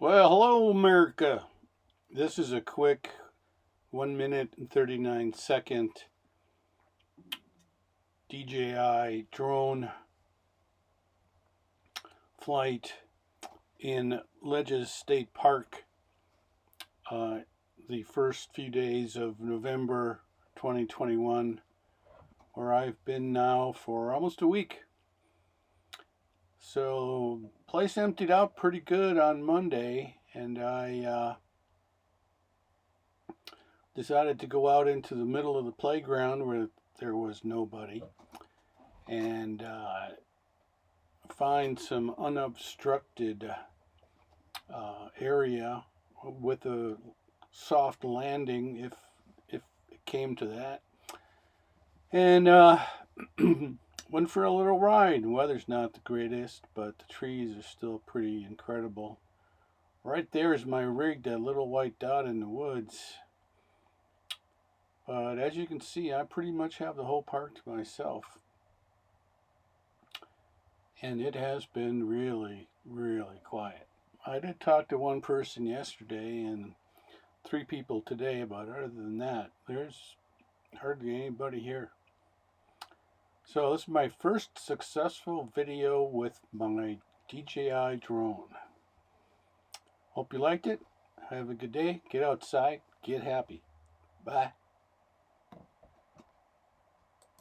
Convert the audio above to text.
Well, hello, America. This is a quick 1 minute and 39-second DJI drone flight in Ledges State Park the first few days of November 2021, where I've been now for almost a week. So, place emptied out pretty good on Monday, and I decided to go out into the middle of the playground where there was nobody and find some unobstructed area with a soft landing if it came to that, and went for a little ride. The weather's not the greatest, but the trees are still pretty incredible. Right there is my rig, that little white dot in the woods. But as you can see, I pretty much have the whole park to myself. And it has been really, really quiet. I did talk to one person yesterday and 3 people today, but other than that, there's hardly anybody here. So this is my first successful video with my DJI drone. Hope you liked it. Have a good day. Get outside. Get happy. Bye.